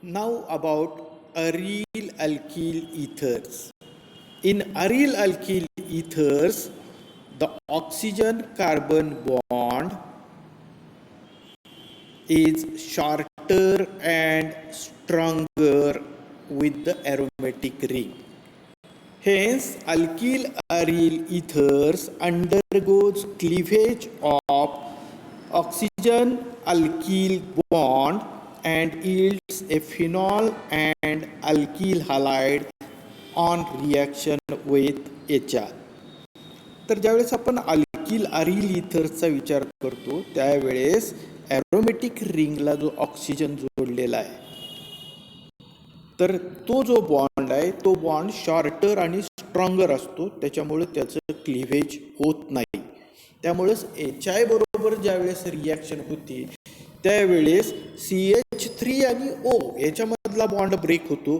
Now about aryl alkyl ethers. In aryl alkyl ethers, the oxygen carbon bond is shorter and stronger with the aromatic ring. Hence, alkyl aryl ethers undergoes cleavage of oxygen alkyl bond and yields a phenol and alkyl halide on reaction with HR. तर ज्यावेळेस आपण alkyl aril इथर्सचा विचार करतो त्यावेळेस aromatic रिंगला जो oxygen जोडलेला आहे तर तो जो बॉन्ड आहे तो बॉन्ड शॉर्टर आणि स्ट्रॉंगर असतो, त्याच्यामुळे त्याचं क्लिव्हेज होत नाही. त्यामुळेच HI बरोबर ज्यावेळेस रिॲक्शन होती त्यावेळेस CH3 आणि O याच्यामधला बॉन्ड ब्रेक होतो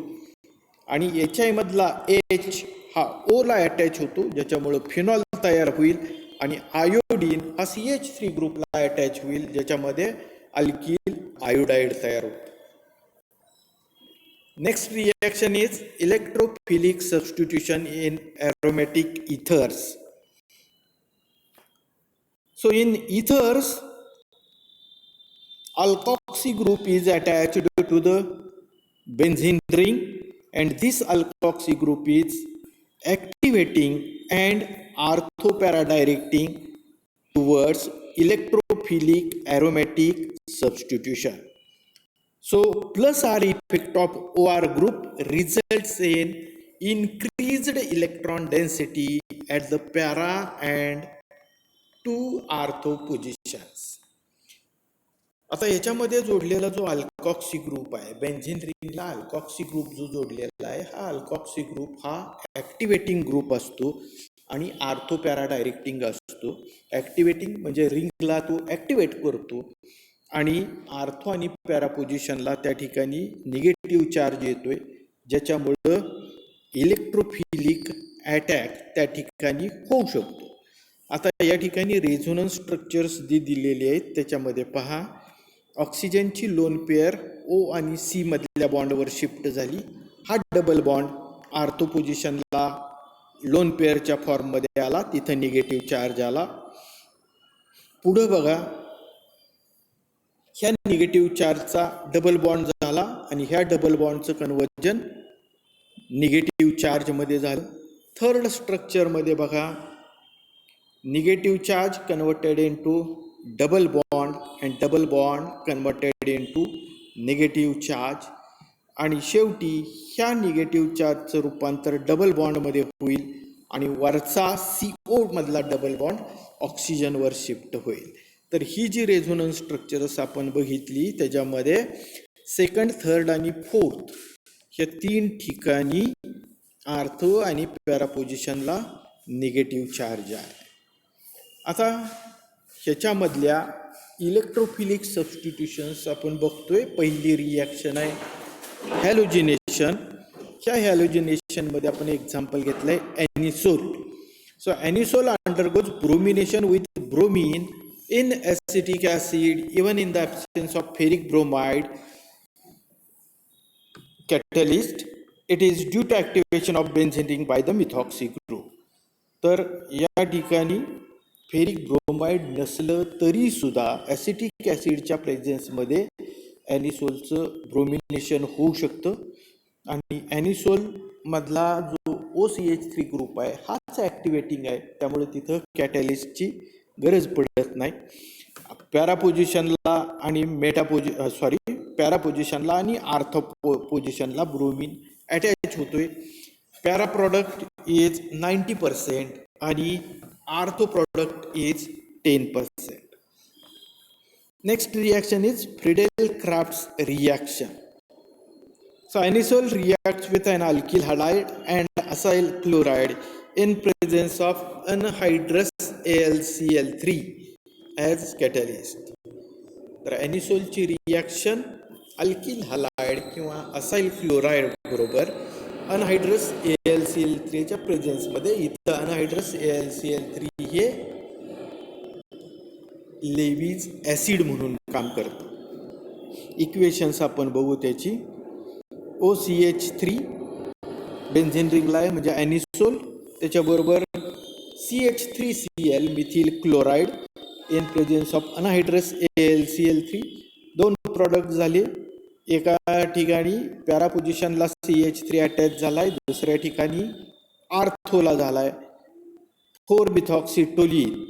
आणि HI मधला H हा ओला अटॅच होतो, ज्याच्यामुळे फिनॉल तयार होईल आणि आयोडीन हा CH3 ग्रुपला अटॅच होईल, ज्याच्यामध्ये अल्किल आयोडाइड तयार होतो. Next reaction is electrophilic substitution in aromatic ethers. So in ethers, alkoxy group is attached to the benzene ring and this alkoxy group is activating and orthoparadirecting towards electrophilic aromatic substitution. So plus R effect of OR group results in increased electron density at the para and 2 ortho positions. आता याच्यामध्ये जोडलेला जो अल्कॉक्सी group आहे, benzene रिंगला अल्कॉक्सी group जो जोडलेला आहे हा अल्कॉक्सी group हा ॲक्टिवेटिंग ग्रुप असतो आणि आर्थो पॅरा डायरेक्टिंग असतो. ॲक्टिवेटिंग म्हणजे रिंगला तो ॲक्टिवेट करतो आणि आर्थो आणि पॅरा पोझिशनला त्या ठिकाणी निगेटिव्ह चार्ज येतोय, ज्याच्यामुळं इलेक्ट्रोफिलिक अटॅक त्या ठिकाणी होऊ शकतो. आता या ठिकाणी रेझोनन्स स्ट्रक्चर्स जे दिलेले आहेत त्याच्यामध्ये पहा, ऑक्सिजनची लोन पेअर O आणि C मधल्या बॉन्डवर शिफ्ट झाली. हा डबल बॉन्ड आर्थो पोझिशनला लोन पेअरच्या फॉर्ममध्ये आला, तिथं निगेटिव्ह चार्ज आला. पुढं बघा, ह्या निगेटिव्ह चार्जचा डबल बॉन्ड झाला आणि ह्या डबल बॉन्डचं कन्वर्जन निगेटिव्ह चार्जमध्ये झालं. थर्ड स्ट्रक्चरमध्ये बघा, negative charge converted into double bond and double bond converted into negative charge आणि शेवटी ह्या निगेटिव्ह चार्जचं रूपांतर डबल बॉन्डमध्ये होईल आणि वरचा CO मधला डबल बॉन्ड ऑक्सिजनवर शिफ्ट होईल. तर ही जी रेझोनन्स स्ट्रक्चर्स आपण बघितली त्याच्यामध्ये सेकंड, थर्ड आणि फोर्थ ह्या 3 ठिकाणी आर्थो आणि पॅरा पोझिशनला निगेटिव्ह चार्ज आहे. आता ह्याच्यामधल्या इलेक्ट्रोफिलिक सबस्टिट्यूशन्स आपण बघतोय. पहिली रिॲक्शन आहे हॅलोजिनेशन. ह्या हॅलोजिनेशनमध्ये आपण एक्झाम्पल घेतलं आहे anisole. So anisole undergoes bromination with bromine in acetic acid even in the absence of ferric bromide catalyst. It is due to activation of benzene ring by the methoxy group. तर या ठिकाणी ferric bromide नसलं तरी सुद्धा acetic ॲसिडच्या प्रेझेन्समध्ये ॲनिसोलचं bromination होऊ शकतं आणि ॲनिसोल मधला जो OCH3 ग्रुप आहे हाच ॲक्टिवेटिंग आहे, त्यामुळे तिथं कॅटॅलिस्टची गरज पडत नाही. पॅरा पोझिशनला आणि पॅरा पोझिशनला आणि आर्थो पोझिशनला ब्रोमीन अटॅच होतोय. पॅरा प्रॉडक्ट इज 90% आणि ortho product is 10%. Next reaction is Friedel Crafts reaction. So anisole reacts with an alkyl halide and acyl chloride in presence of anhydrous AlCl3 as catalyst. तर ॲनिसोलची reaction alkyl halide किंवा acyl chloride बरोबर अनहायड्रस AlCl3च्या प्रेझेन्समध्ये, इथं अनहायड्रस AlCl3 हे levies acid म्हणून काम करतं. Equations आपण बघू त्याची. OCH3 बेन्झीन रिंगला आहे म्हणजे ॲनिसोल, त्याच्याबरोबर CH3Cl methyl chloride in presence of anhydrous AlCl3 दोन प्रॉडक्ट झाले. एका ठिकाणी पॅरा पोझिशनला CH3 अटॅच झाला आहे, दुसऱ्या ठिकाणी आर्थोला झाला आहे. 4 मिथॉक्सिटोलिन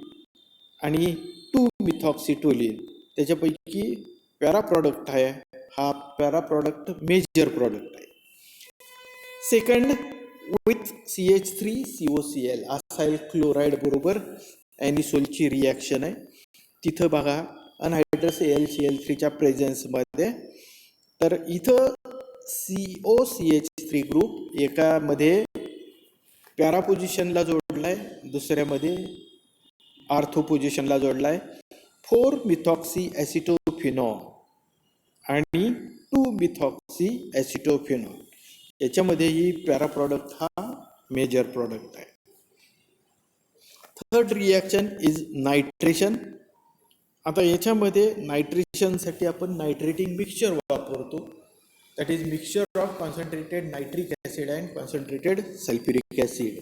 आणि 2 मिथॉक्सिटोलिन त्याच्यापैकी पॅरा प्रॉडक्ट आहे, हा पॅरा प्रॉडक्ट मेजर प्रॉडक्ट आहे. Second with CH3COCl acyl chloride बरोबर ॲनिसोलची रिॲक्शन आहे. तिथं बघा अनहायड्रस AlCl3च्या प्रेझेन्समध्ये, तर इथं COCH3 ग्रुप एकामध्ये पॅरा पोझिशनला जोडला आहे, दुसऱ्यामध्ये आर्थो पोझिशनला जोडला आहे. 4 मिथॉक्सी ॲसिटोफिनॉल आणि 2 मिथॉक्सी ॲसिटोफिनॉल याच्यामध्येही पॅरा प्रॉडक्ट हा मेजर प्रॉडक्ट आहे. Third reaction is nitration. आता याच्यामध्ये नायट्रेशनसाठी आपण नायट्रेटिंग मिक्सचर वापरतो, that is mixture of concentrated nitric acid and concentrated sulphuric acid.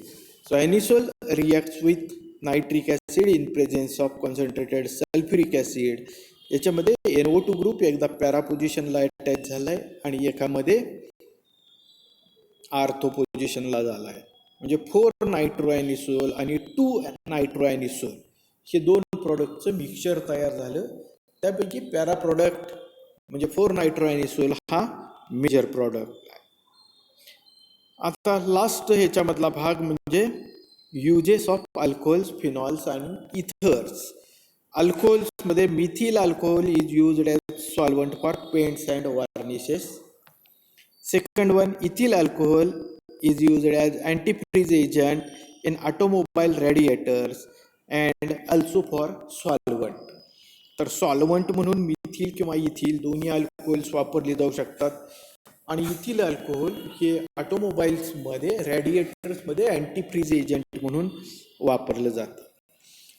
So anisole reacts with nitric acid in presence of concentrated sulphuric acid. याच्यामध्ये NO2 group एकदा para पोझिशनला attach झाला आहे आणि एकामध्ये आर्थो पोझिशनला झाला आहे, म्हणजे 4 नायट्रोॲनिसोल आणि 2 नायट्रोॲनिसोल हे दोन प्रॉडक्टचं मिक्सचर तयार झालं. त्यापैकी पॅरा प्रॉडक्ट म्हणजे 4 नायट्रोॲनिसोल हा मेजर प्रॉडक्ट आहे. आता लास्ट ह्याच्यामधला भाग म्हणजे युजेस ऑफ अल्कोहोल्स, फिनॉल्स आणि इथर्स. अल्कोहोल्समध्ये methyl alcohol is used as solvent for paints and varnishes. Second one, ethyl alcohol is used as antifreeze agent in automobile radiators and also for solvent. तर solvent म्हणून methyl किंवा ethyl दोन्ही alcohols वापरले जाऊ शकतात आणि ethyl alcohol हे ऑटोमोबाईल्समध्ये रॅडिएटर्समध्ये अँटीफ्रीज agent म्हणून वापरलं जातं.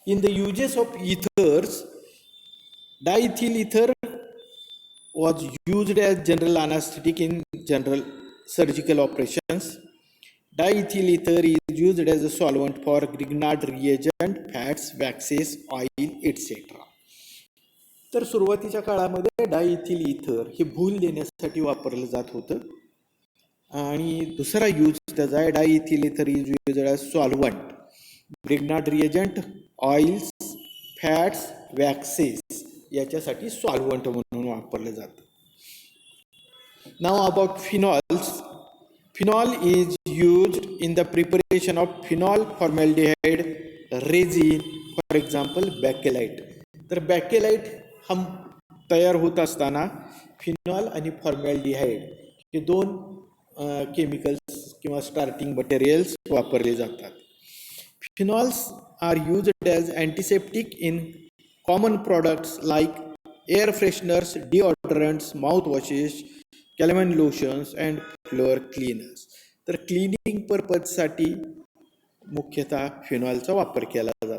In the uses of ethers, diethyl ether was used as general anesthetic in general surgical operations. Diethyl ether is used as a solvent for Grignard reagent, fats, waxes, oil, etc. तर सुरुवातीच्या काळामध्ये डायइथिल इथर हे भूल देण्यासाठी वापरलं जात होतं आणि दुसरा यूज त्याचा आहे diethyl ether is used as solvent, Grignard reagent, oils, fats, waxes याच्यासाठी सॉल्वंट म्हणून वापरले जातं. Now about phenols. Phenol is used in the preparation of phenol formaldehyde resin, for example bakelite. तर बॅकेलाइट हा तयार होत असताना फिनॉल आणि फॉर्मॅल्डिहाइड हे दोन केमिकल्स किंवा स्टार्टिंग मटेरियल्स वापरले जातात. Phenols are used as antiseptic in common products like air fresheners, deodorants, mouthwashes, calamine lotions and floor cleaners. तर क्लिनिंग पर्पजसाठी मुख्यतः फिनॉलचा वापर केला जातो.